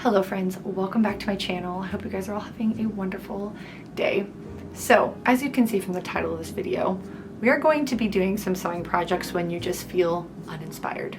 Hello friends, welcome back to my channel. I hope you guys are all having a wonderful day. So, as you can see from the title of this video, we are going to be doing some sewing projects when you just feel uninspired.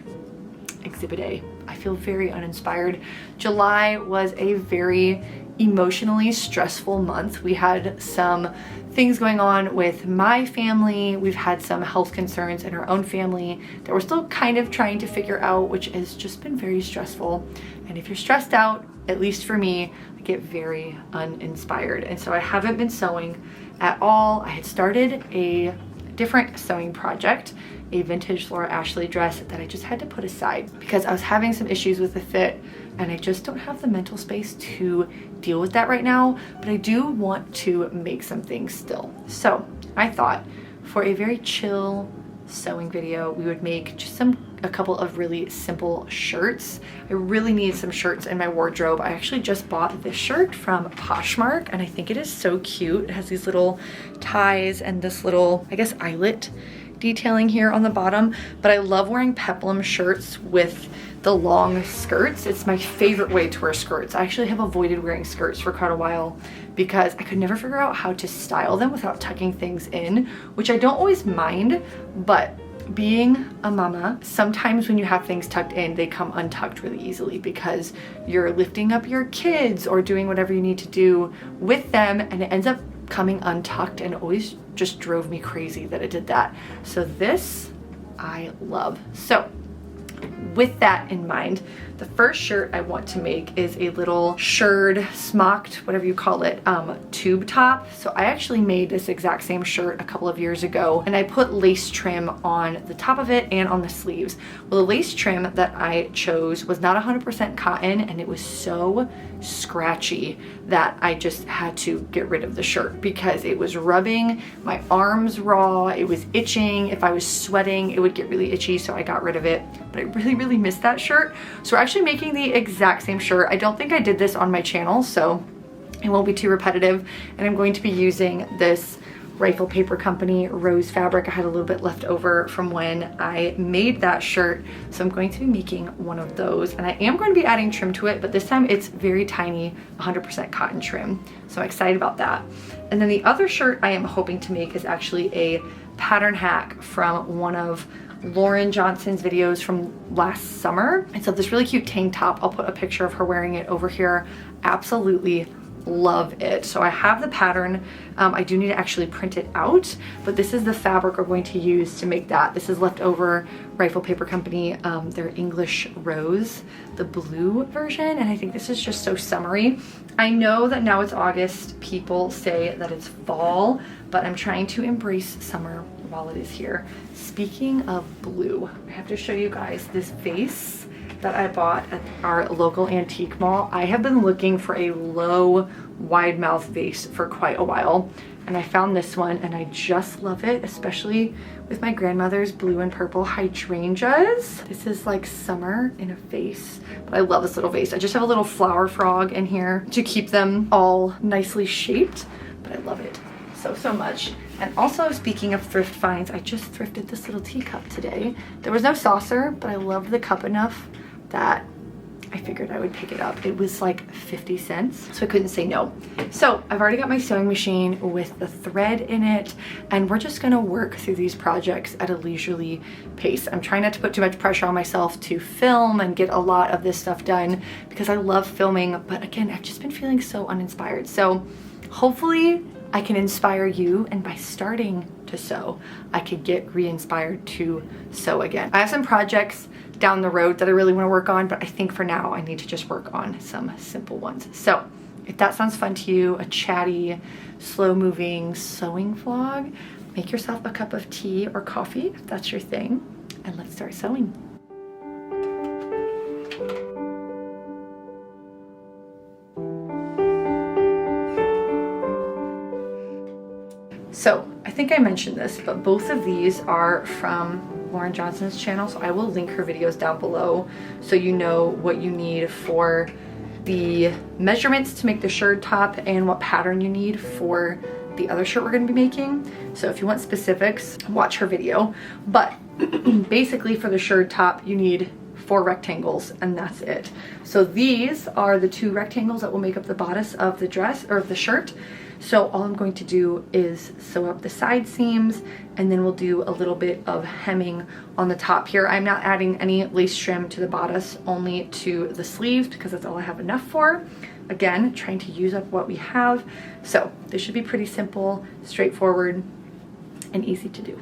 Exhibit A. I feel very uninspired. July was a very emotionally stressful month. We had some things going on with my family. We've had some health concerns in our own family that we're still kind of trying to figure out, which has just been very stressful. And if you're stressed out, at least for me, I get very uninspired. And so I haven't been sewing at all. I had started a different sewing project, a vintage Laura Ashley dress that I just had to put aside because I was having some issues with the fit and I just don't have the mental space to deal with that right now, but I do want to make some things still. So I thought for a very chill sewing video, we would make just a couple of really simple shirts. I really need some shirts in my wardrobe. I actually just bought this shirt from Poshmark and I think it is so cute. It has these little ties and this little, I guess, eyelet detailing here on the bottom, but I love wearing peplum shirts with the long skirts. It's my favorite way to wear skirts. I actually have avoided wearing skirts for quite a while because I could never figure out how to style them without tucking things in, which I don't always mind, but being a mama, sometimes when you have things tucked in, they come untucked really easily because you're lifting up your kids or doing whatever you need to do with them and it ends up coming untucked, and always just drove me crazy that it did that. So this I love. So with that in mind, the first shirt I want to make is a little shirred, smocked, whatever you call it, tube top. So I actually made this exact same shirt a couple of years ago and I put lace trim on the top of it and on the sleeves. Well, the lace trim that I chose was not 100% cotton and it was so scratchy that I just had to get rid of the shirt because it was rubbing my arms raw, it was itching. If I was sweating, it would get really itchy, so I got rid of it. But I really missed that shirt. So we're actually making the exact same shirt. I don't think I did this on my channel, so it won't be too repetitive. And I'm going to be using this Rifle Paper Company rose fabric. I had a little bit left over from when I made that shirt, so I'm going to be making one of those. And I am going to be adding trim to it, but this time it's very tiny, 100% cotton trim. So I'm excited about that. And then the other shirt I am hoping to make is actually a pattern hack from one of Lauren Johnson's videos from last summer. It's of this really cute tank top. I'll put a picture of her wearing it over here. Absolutely love it. So I have the pattern. I do need to actually print it out, but this is the fabric we're going to use to make that. This is leftover Rifle Paper Company, their English Rose, the blue version, and I think this is just so summery. I know that now it's August, people say that it's fall, but I'm trying to embrace summer while it is here. Speaking of blue, I have to show you guys this vase that I bought at our local antique mall. I have been looking for a low, wide mouth vase for quite a while, and I found this one and I just love it, especially with my grandmother's blue and purple hydrangeas. This is like summer in a vase, but I love this little vase. I just have a little flower frog in here to keep them all nicely shaped, but I love it so much. And also, speaking of thrift finds, I just thrifted this little teacup today. There was no saucer, but I loved the cup enough that I figured I would pick it up. It was like 50 cents, so I couldn't say no. So I've already got my sewing machine with the thread in it, and we're just gonna work through these projects at a leisurely pace. I'm trying not to put too much pressure on myself to film and get a lot of this stuff done because I love filming, but again, I've just been feeling so uninspired. So hopefully I can inspire you, and by starting to sew, I could get re-inspired to sew again. I have some projects down the road that I really want to work on, but I think for now I need to just work on some simple ones. So if that sounds fun to you, a chatty, slow-moving sewing vlog, make yourself a cup of tea or coffee if that's your thing, and let's start sewing. So I think I mentioned this, but both of these are from Lauren Johnson's channel, so I will link her videos down below so you know what you need for the measurements to make the shirt top and what pattern you need for the other shirt we're going to be making. So if you want specifics, watch her video. But basically for the shirt top, you need 4 rectangles, and that's it. So these are the 2 rectangles that will make up the bodice of the dress or of the shirt. So all I'm going to do is sew up the side seams, and then we'll do a little bit of hemming on the top here. I'm not adding any lace trim to the bodice, only to the sleeves, because that's all I have enough for. Again, trying to use up what we have. So this should be pretty simple, straightforward, and easy to do.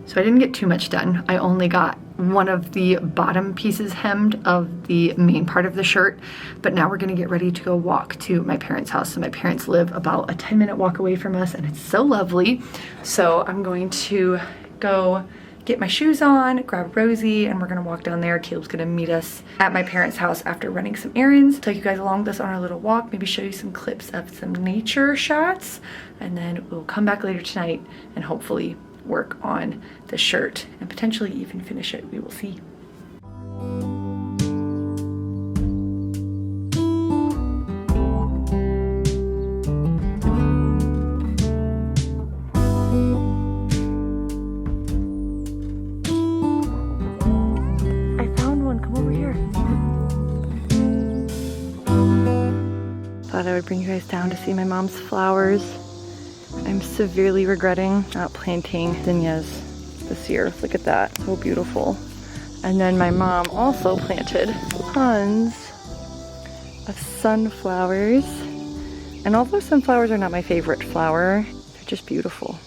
So I didn't get too much done. I only got one of the bottom pieces hemmed of the main part of the shirt, but now we're gonna get ready to go walk to my parents' house. So my parents live about a 10-minute walk away from us, and it's so lovely. So I'm going to go get my shoes on, grab Rosie, and we're gonna walk down there. Caleb's gonna meet us at my parents' house after running some errands. Take you guys along with us on our little walk, maybe show you some clips of some nature shots, and then we'll come back later tonight and hopefully work on the shirt and potentially even finish it. We will see. I found one. Come over here. Thought I would bring you guys down to see my mom's flowers. I'm severely regretting not planting zinnias this year. Look at that, so beautiful. And then my mom also planted tons of sunflowers. And although sunflowers are not my favorite flower, they're just beautiful.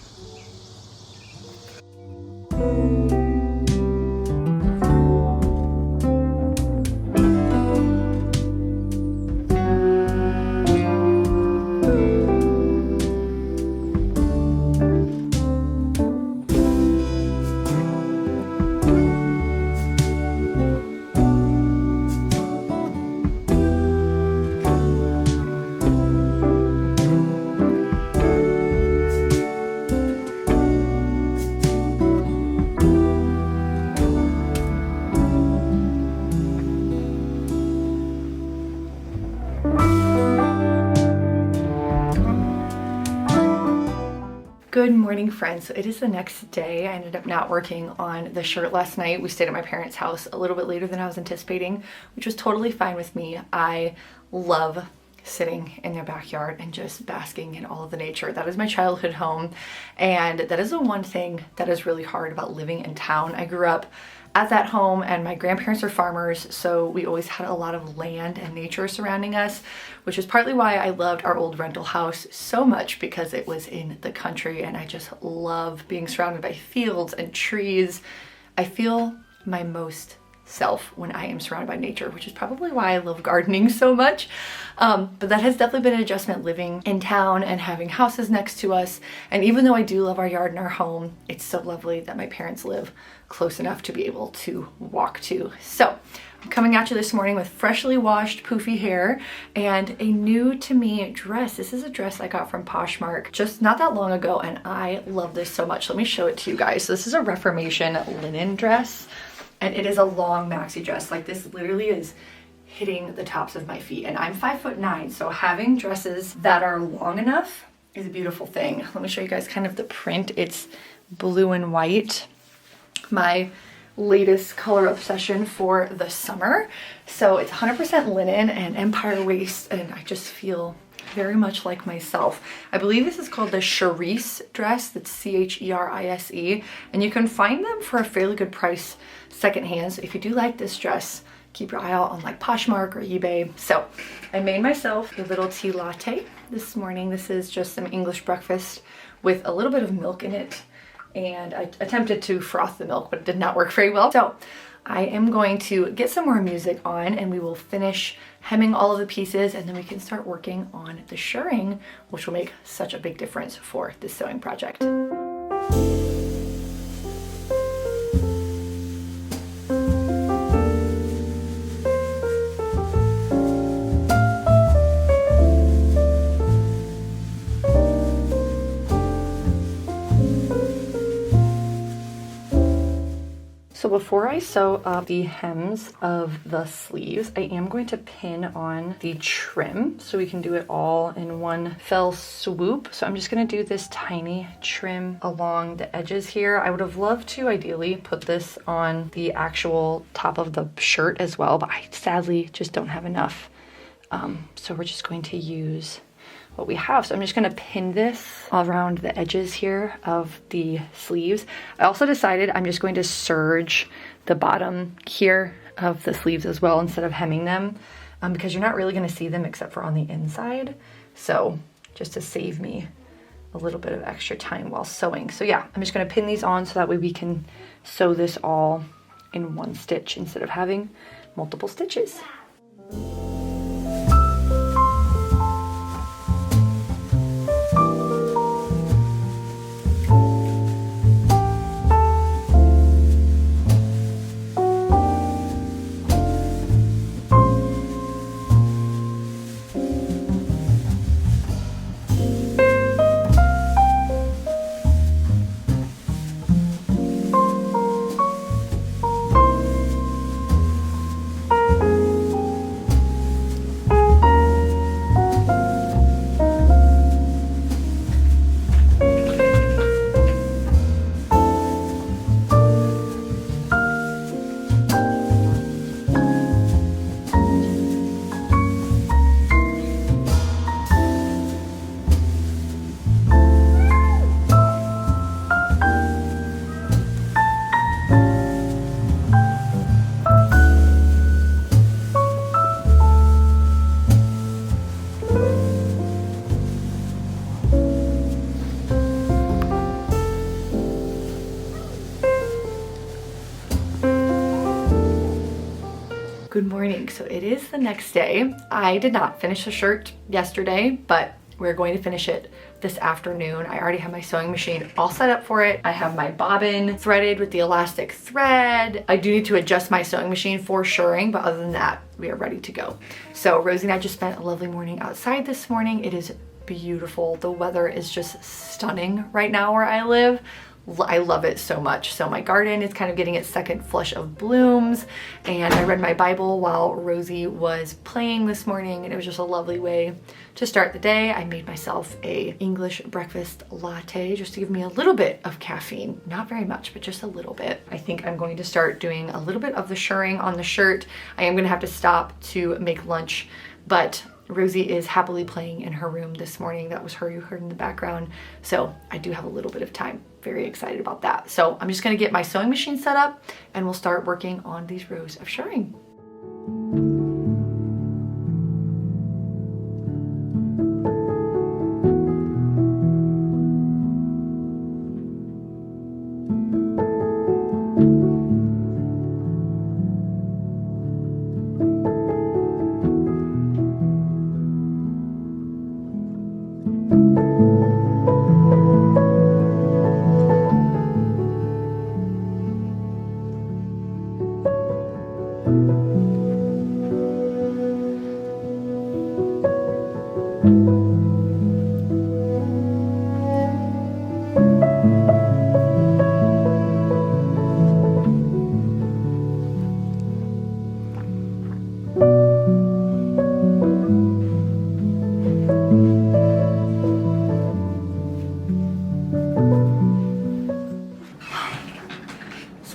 Good morning, friends. So it is the next day. I ended up not working on the shirt last night. We stayed at my parents' house a little bit later than I was anticipating, which was totally fine with me. I love sitting in their backyard and just basking in all of the nature. That is my childhood home, and that is the one thing that is really hard about living in town. I grew up at that home, and my grandparents are farmers, so we always had a lot of land and nature surrounding us, which is partly why I loved our old rental house so much, because it was in the country and I just love being surrounded by fields and trees. I feel my most self when I am surrounded by nature, which is probably why I love gardening so much. But that has definitely been an adjustment living in town and having houses next to us. And even though I do love our yard and our home, it's so lovely that my parents live close enough to be able to walk to. So I'm coming at you this morning with freshly washed poofy hair and a new to me dress. This is a dress I got from Poshmark just not that long ago, and I love this so much. Let me show it to you guys. So this is a Reformation linen dress, and it is a long maxi dress. Like, this literally is hitting the tops of my feet, and I'm 5'9", so having dresses that are long enough is a beautiful thing. Let me show you guys kind of the print. It's blue and white, my latest color obsession for the summer. So it's 100% linen and empire waist, and I just feel very much like myself. I believe this is called the Cherise dress. That's C-H-E-R-I-S-E, and you can find them for a fairly good price secondhand. So if you do like this dress, keep your eye out on like Poshmark or eBay. So I made myself a little tea latte this morning. This is just some English breakfast with a little bit of milk in it, and I attempted to froth the milk, but it did not work very well. So I am going to get some more music on and we will finish hemming all of the pieces, and then we can start working on the shirring, which will make such a big difference for this sewing project. So before I sew up the hems of the sleeves, I am going to pin on the trim so we can do it all in one fell swoop. So I'm just going to do this tiny trim along the edges here. I would have loved to ideally put this on the actual top of the shirt as well, but I sadly just don't have enough. So we're just going to use what we have. So I'm just going to pin this around the edges here of the sleeves. I also decided I'm just going to serge the bottom here of the sleeves as well instead of hemming them, because you're not really going to see them except for on the inside. So just to save me a little bit of extra time while sewing. So yeah, I'm just going to pin these on so that way we can sew this all in one stitch instead of having multiple stitches. Good morning. So it is the next day. I did not finish the shirt yesterday, but we're going to finish it this afternoon. I already have my sewing machine all set up for it. I have my bobbin threaded with the elastic thread. I do need to adjust my sewing machine for shirring, but other than that, we are ready to go. So Rosie and I just spent a lovely morning outside this morning. It is beautiful. The weather is just stunning right now where I live. I love it so much. So my garden is kind of getting its second flush of blooms, and I read my Bible while Rosie was playing this morning, and it was just a lovely way to start the day. I made myself a English breakfast latte just to give me a little bit of caffeine. Not very much, but just a little bit. I think I'm going to start doing a little bit of the shirring on the shirt. I am gonna have to stop to make lunch, but Rosie is happily playing in her room this morning. That was her you heard in the background. So I do have a little bit of time. Very excited about that. So I'm just gonna get my sewing machine set up and we'll start working on these rows of shirring.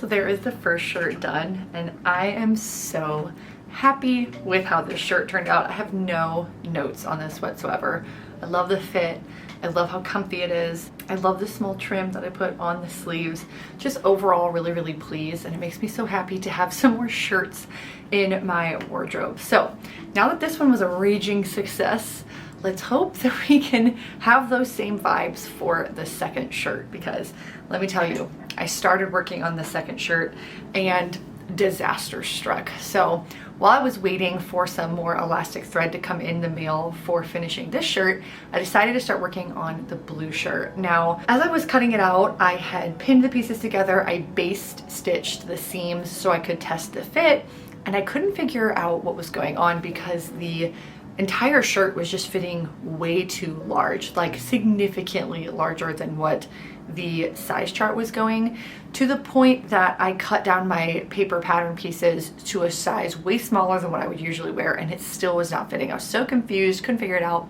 There is the first shirt done, and I am so happy with how this shirt turned out. I have no notes on this whatsoever. I love the fit. I love how comfy it is. I love the small trim that I put on the sleeves. Just overall really, really pleased, and it makes me so happy to have some more shirts in my wardrobe. So now that this one was a raging success, let's hope that we can have those same vibes for the second shirt, because let me tell you, I started working on the second shirt and disaster struck. So while I was waiting for some more elastic thread to come in the mail for finishing this shirt, I decided to start working on the blue shirt. Now, as I was cutting it out, I had pinned the pieces together. I baste stitched the seams so I could test the fit, and I couldn't figure out what was going on because the entire shirt was just fitting way too large, like significantly larger than what the size chart was going, to the point that I cut down my paper pattern pieces to a size way smaller than what I would usually wear, and it still was not fitting. I was so confused, couldn't figure it out.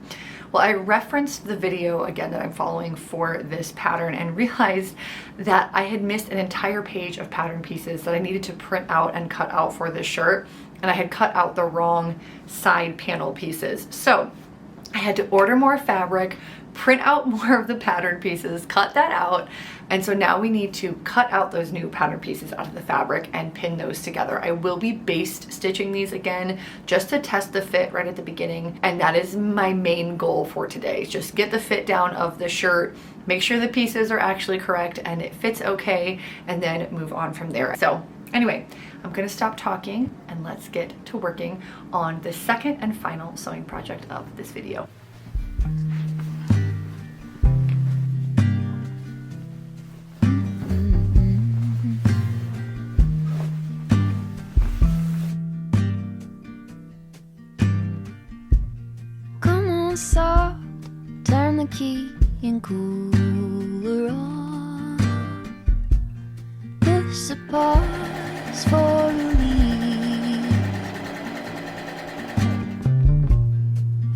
Well, I referenced the video again that I'm following for this pattern and realized that I had missed an entire page of pattern pieces that I needed to print out and cut out for this shirt, and I had cut out the wrong side panel pieces. So I had to order more fabric, print out more of the pattern pieces, cut that out, and so now we need to cut out those new pattern pieces out of the fabric and pin those together. I will be baste stitching these again just to test the fit right at the beginning, and that is my main goal for today. Just get the fit down of the shirt, make sure the pieces are actually correct and it fits okay, and then move on from there. So anyway, I'm gonna stop talking and let's get to working on the second and final sewing project of this video. Soft, turn the key and cooler on. This a pause for relief.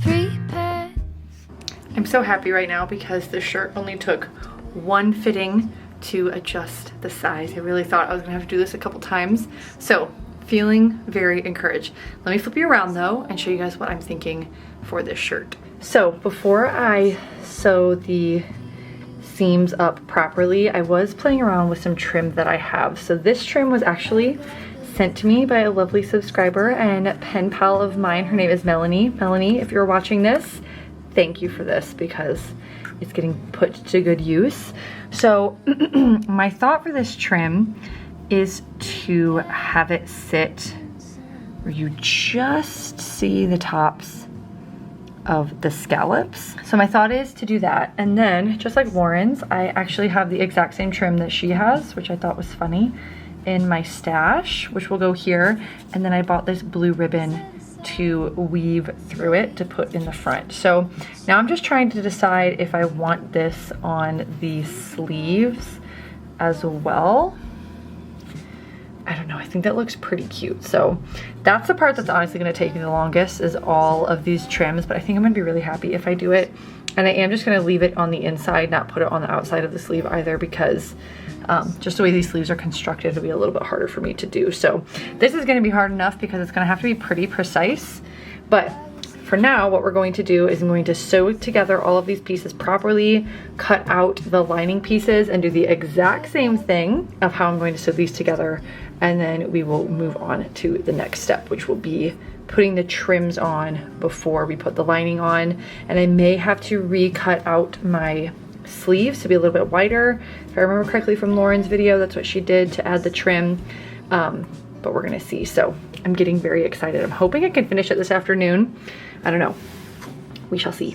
Free pass. I'm so happy right now because the shirt only took one fitting to adjust the size. I really thought I was gonna have to do this a couple times. So feeling very encouraged. Let me flip you around though and show you guys what I'm thinking for this shirt. So before I sew the seams up properly, I was playing around with some trim that I have. So this trim was actually sent to me by a lovely subscriber and pen pal of mine. Her name is Melanie. Melanie, if you're watching this, thank you for this because it's getting put to good use. So my thought for this trim is to have it sit where you just see the tops of the scallops. So my thought is to do that. And then just like Lauren's, I actually have the exact same trim that she has, which I thought was funny, in my stash, which will go here. And then I bought this blue ribbon to weave through it to put in the front. So now I'm just trying to decide if I want this on the sleeves as well. I don't know, I think that looks pretty cute. So that's the part that's honestly gonna take me the longest, is all of these trims, but I think I'm gonna be really happy if I do it. And I am just gonna leave it on the inside, not put it on the outside of the sleeve either, because just the way these sleeves are constructed, it'll be a little bit harder for me to do. So this is gonna be hard enough because it's gonna have to be pretty precise. But for now, what we're going to do is I'm going to sew together all of these pieces properly, cut out the lining pieces, and do the exact same thing of how I'm going to sew these together. And then we will move on to the next step, which will be putting the trims on before we put the lining on. And I may have to recut out my sleeves to be a little bit wider. If I remember correctly from Lauren's video, that's what she did to add the trim. But we're gonna see. So I'm getting very excited. I'm hoping I can finish it this afternoon. I don't know. We shall see.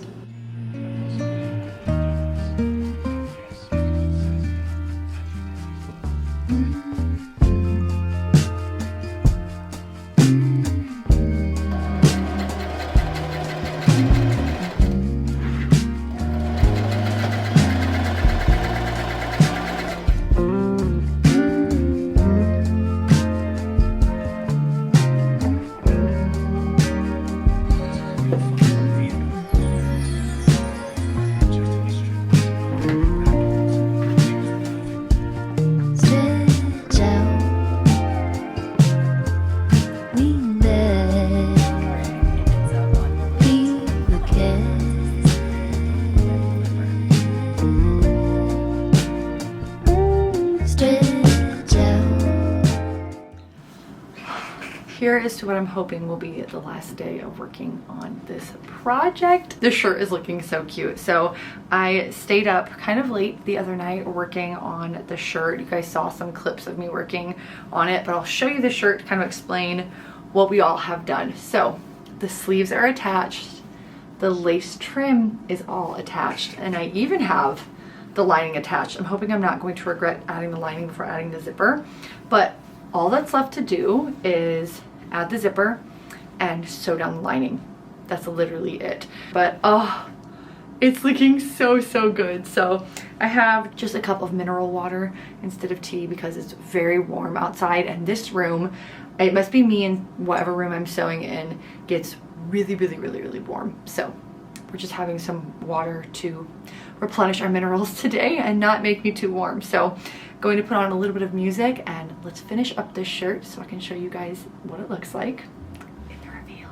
here is to what I'm hoping will be the last day of working on this project. This shirt is looking so cute. So I stayed up kind of late the other night working on the shirt. You guys saw some clips of me working on it, but I'll show you the shirt to kind of explain what we all have done. So the sleeves are attached, the lace trim is all attached, and I even have the lining attached. I'm hoping I'm not going to regret adding the lining before adding the zipper, but all that's left to do is add the zipper and sew down the lining. That's literally it. But oh, it's looking so, so good. So I have just a cup of mineral water instead of tea because it's very warm outside, and this room, it must be me in whatever room I'm sewing in, gets really, really, really, really warm. So we're just having some water to replenish our minerals today and not make me too warm. So going to put on a little bit of music and let's finish up this shirt so I can show you guys what it looks like in the reveal.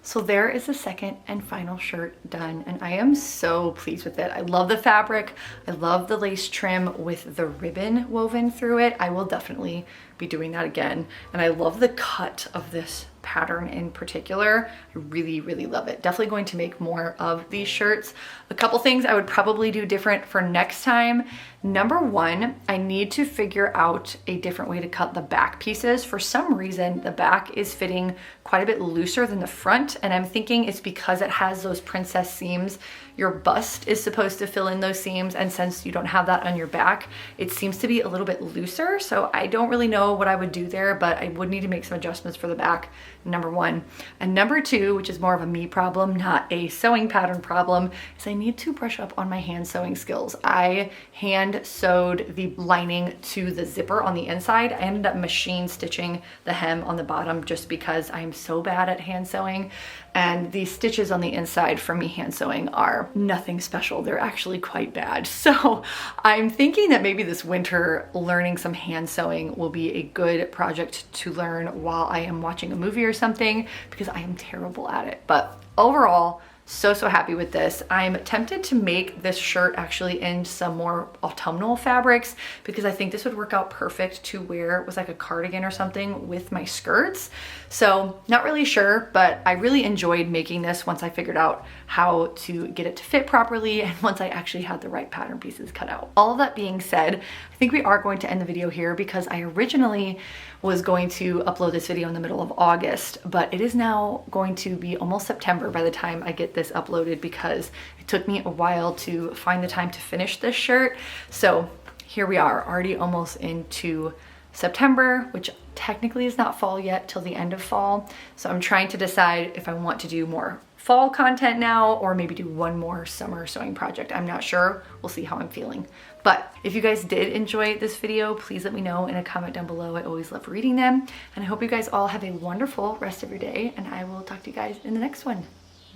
So there is the second and final shirt done, and I am so pleased with it. I love the fabric. I love the lace trim with the ribbon woven through it. I will definitely be doing that again. And I love the cut of this pattern in particular. I really, really love it. Definitely going to make more of these shirts. A couple things I would probably do different for next time. Number one, I need to figure out a different way to cut the back pieces. For some reason, the back is fitting quite a bit looser than the front, and I'm thinking it's because it has those princess seams. Your bust is supposed to fill in those seams, and since you don't have that on your back, it seems to be a little bit looser. So I don't really know what I would do there, but I would need to make some adjustments for the back, number one. And number two, which is more of a me problem, not a sewing pattern problem, is I need to brush up on my hand sewing skills. I hand sewed the lining to the zipper on the inside. I ended up machine stitching the hem on the bottom just because I'm so bad at hand sewing, and the stitches on the inside from me hand sewing are nothing special. They're actually quite bad. So I'm thinking that maybe this winter learning some hand sewing will be a good project to learn while I am watching a movie or something, because I am terrible at it. But overall, so happy with this. I'm tempted to make this shirt actually in some more autumnal fabrics because I think this would work out perfect to wear with like a cardigan or something with my skirts. So not really sure, but I really enjoyed making this once I figured out how to get it to fit properly and once I actually had the right pattern pieces cut out. All of that being said, I think we are going to end the video here because I originally was going to upload this video in the middle of August, but it is now going to be almost September by the time I get this uploaded because it took me a while to find the time to finish this shirt. So here we are, already almost into September, which technically is not fall yet till the end of fall. So I'm trying to decide if I want to do more fall content now or maybe do one more summer sewing project. I'm not sure. We'll see how I'm feeling. But if you guys did enjoy this video, please let me know in a comment down below. I always love reading them. And I hope you guys all have a wonderful rest of your day, and I will talk to you guys in the next one.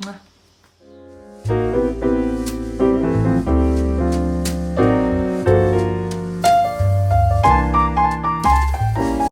Mwah.